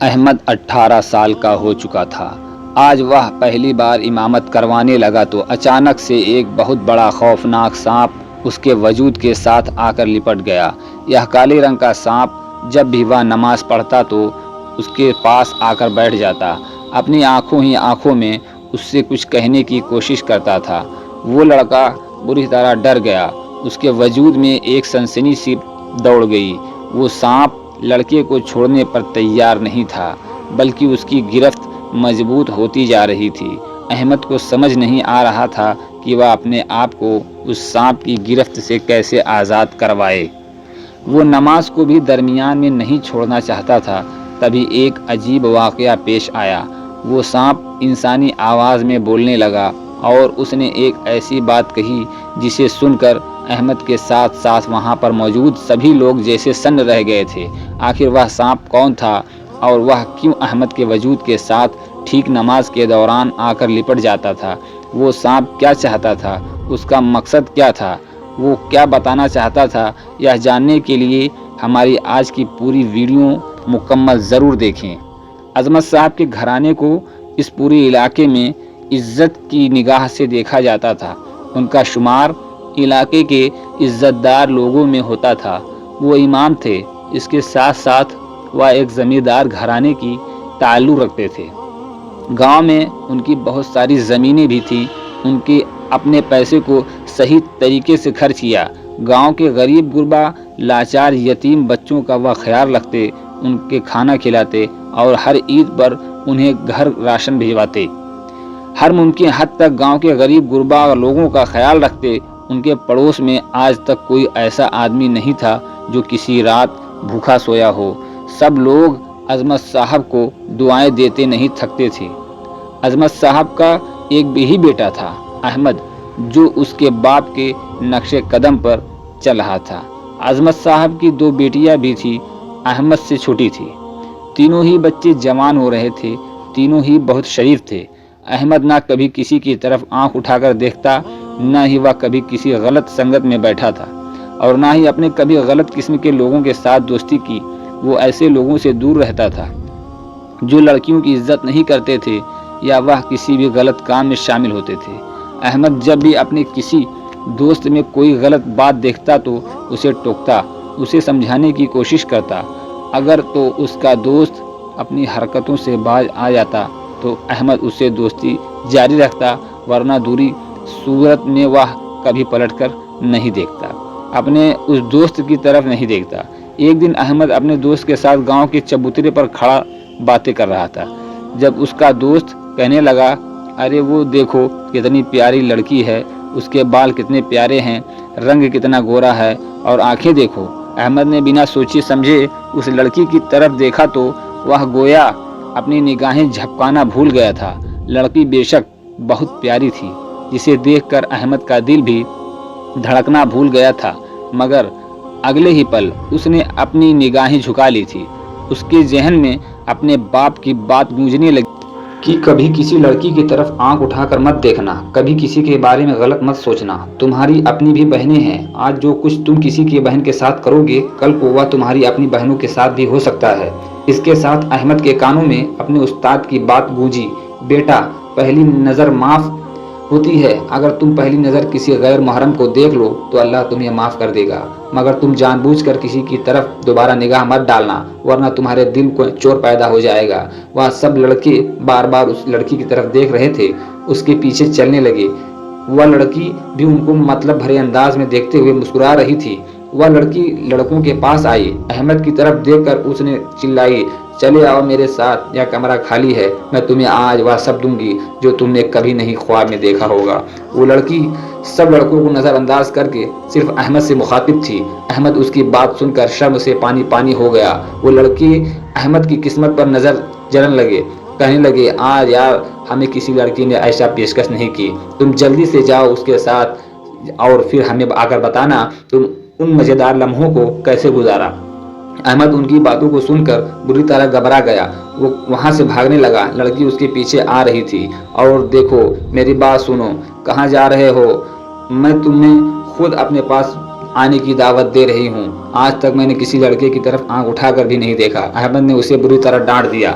احمد 18 سال کا ہو چکا تھا۔ آج وہ پہلی بار امامت کروانے لگا تو اچانک سے ایک بہت بڑا خوفناک سانپ اس کے وجود کے ساتھ آ کر لپٹ گیا۔ یہ کالے رنگ کا سانپ جب بھی وہ نماز پڑھتا تو اس کے پاس آ کر بیٹھ جاتا، اپنی آنکھوں میں اس سے کچھ کہنے کی کوشش کرتا تھا۔ وہ لڑکا بری طرح ڈر گیا، اس کے وجود میں ایک سنسنی سی دوڑ گئی۔ وہ سانپ لڑکے کو چھوڑنے پر تیار نہیں تھا، بلکہ اس کی گرفت مضبوط ہوتی جا رہی تھی۔ احمد کو سمجھ نہیں آ رہا تھا کہ وہ اپنے آپ کو اس سانپ کی گرفت سے کیسے آزاد کروائے۔ وہ نماز کو بھی درمیان میں نہیں چھوڑنا چاہتا تھا۔ تبھی ایک عجیب واقعہ پیش آیا۔ وہ سانپ انسانی آواز میں بولنے لگا اور اس نے ایک ایسی بات کہی جسے سن کر احمد کے ساتھ ساتھ وہاں پر موجود سبھی لوگ جیسے سن رہ گئے تھے۔ آخر وہ سانپ کون تھا اور وہ کیوں احمد کے وجود کے ساتھ ٹھیک نماز کے دوران آ کر لپٹ جاتا تھا؟ وہ سانپ کیا چاہتا تھا؟ اس کا مقصد کیا تھا؟ وہ کیا بتانا چاہتا تھا؟ یہ جاننے کے لیے ہماری آج کی پوری ویڈیو مکمل ضرور دیکھیں۔ عظمت صاحب کے گھرانے کو اس پورے علاقے میں عزت کی نگاہ سے دیکھا جاتا تھا۔ ان کا شمار علاقے کے عزت دار لوگوں میں ہوتا تھا۔ وہ امام تھے، اس کے ساتھ ساتھ وہ ایک زمیندار گھرانے کی تعلق رکھتے تھے۔ گاؤں میں ان کی بہت ساری زمینیں بھی تھیں۔ ان کے اپنے پیسے کو صحیح طریقے سے خرچ کیا۔ گاؤں کے غریب غربا لاچار یتیم بچوں کا وہ خیال رکھتے، ان کے کھانا کھلاتے اور ہر عید پر انہیں گھر راشن بھجواتے۔ ہر ممکن حد تک گاؤں کے غریب غربا لوگوں کا خیال رکھتے۔ ان کے پڑوس میں آج تک کوئی ایسا آدمی نہیں تھا جو کسی رات بھوکا سویا ہو۔ سب لوگ عظمت صاحب کو دعائیں دیتے نہیں تھکتے تھے۔ عظمت صاحب کا ایک بھی بیٹا تھا، احمد، جو اس کے باپ کے نقش قدم پر چل رہا تھا۔ عظمت صاحب کی 2 بیٹیاں بھی تھیں، احمد سے چھوٹی تھی۔ تینوں ہی بچے جوان ہو رہے تھے، تینوں ہی بہت شریف تھے۔ احمد نہ کبھی کسی کی طرف آنکھ اٹھا کر دیکھتا، نہ ہی وہ کبھی کسی غلط سنگت میں بیٹھا تھا، اور نہ ہی اپنے کبھی غلط قسم کے لوگوں کے ساتھ دوستی کی۔ وہ ایسے لوگوں سے دور رہتا تھا جو لڑکیوں کی عزت نہیں کرتے تھے یا وہ کسی بھی غلط کام میں شامل ہوتے تھے۔ احمد جب بھی اپنے کسی دوست میں کوئی غلط بات دیکھتا تو اسے ٹوکتا، اسے سمجھانے کی کوشش کرتا۔ اگر تو اس کا دوست اپنی حرکتوں سے باز آ جاتا تو احمد اس سے دوستی جاری رکھتا، ورنہ دوری صورت میں وہ کبھی پلٹ کر نہیں دیکھتا، اپنے اس دوست کی طرف نہیں دیکھتا۔ ایک دن احمد اپنے دوست کے ساتھ گاؤں کے چبوترے پر کھڑا باتیں کر رہا تھا، جب اس کا دوست کہنے لگا، ارے وہ دیکھو کتنی پیاری لڑکی ہے، اس کے بال کتنے پیارے ہیں، رنگ کتنا گورا ہے، اور آنکھیں دیکھو۔ احمد نے بنا سوچے سمجھے اس لڑکی کی طرف دیکھا تو وہ گویا اپنی نگاہیں جھپکانا بھول گیا تھا۔ لڑکی بے شک بہت پیاری تھی، جسے دیکھ کر احمد کا دل بھی دھڑکنا بھول گیا تھا، مگر اگلے ہی پل اس نے اپنی نگاہیں جھکا لی تھی۔ اس کے ذہن میں اپنے باپ کی بات گونجنے لگی کہ کبھی کسی لڑکی کی طرف آنکھ اٹھا کر مت دیکھنا، کبھی کسی کے بارے میں غلط مت سوچنا۔ تمہاری اپنی بھی بہنیں ہیں، آج جو کچھ تم کسی کی بہن کے ساتھ کرو گے، کل کو وہ تمہاری اپنی بہنوں کے ساتھ بھی ہو سکتا ہے۔ اس کے ساتھ احمد کے کانوں میں اپنے استاد کی بات گونجی، بیٹا، پہلی نظر معاف ہوتی ہے۔ اگر تم پہلی نظر کسی غیر محرم کو دیکھ لو تو اللہ تمہیں معاف کر دے گا، مگر تم جان بوجھ کر کسی کی طرف دوبارہ نگاہ مت ڈالنا، ورنہ تمہارے دل کو چور پیدا ہو جائے گا۔ وہ سب لڑکے بار بار اس لڑکی کی طرف دیکھ رہے تھے، اس کے پیچھے چلنے لگے۔ وہ لڑکی بھی ان کو مطلب بھرے انداز میں دیکھتے ہوئے مسکرا رہی تھی۔ وہ لڑکی لڑکوں کے پاس آئی، احمد کی طرف دیکھ کر اس نے چلائی، چلے آؤ میرے ساتھ، یہ کمرہ خالی ہے، میں تمہیں آج وہ سب دوں گی جو تم نے کبھی نہیں خواب میں دیکھا ہوگا۔ وہ لڑکی سب لڑکوں کو نظر انداز کر کے صرف احمد سے مخاطب تھی۔ احمد اس کی بات سن کر شرم سے پانی پانی ہو گیا۔ وہ لڑکی احمد کی قسمت پر نظر جلن لگے، کہنے لگے، آج یار ہمیں کسی لڑکی نے ایسا پیشکش نہیں کی، تم جلدی سے جاؤ اس کے ساتھ اور پھر ہمیں آ کر بتانا تم ان مزیدار لمحوں کو کیسے گزارا۔ احمد ان کی باتوں کو سن کر بری طرح گھبرا گیا۔ وہ وہاں سے بھاگنے لگا، لڑکی اس کے پیچھے آ رہی تھی۔ اور دیکھو، میری بات سنو، کہاں جا رہے ہو؟ میں تمہیں خود اپنے پاس آنے کی دعوت دے رہی ہوں۔ آج تک میں نے کسی لڑکے کی طرف آنکھ اٹھا کر بھی نہیں دیکھا۔ احمد نے اسے بری طرح ڈانٹ دیا۔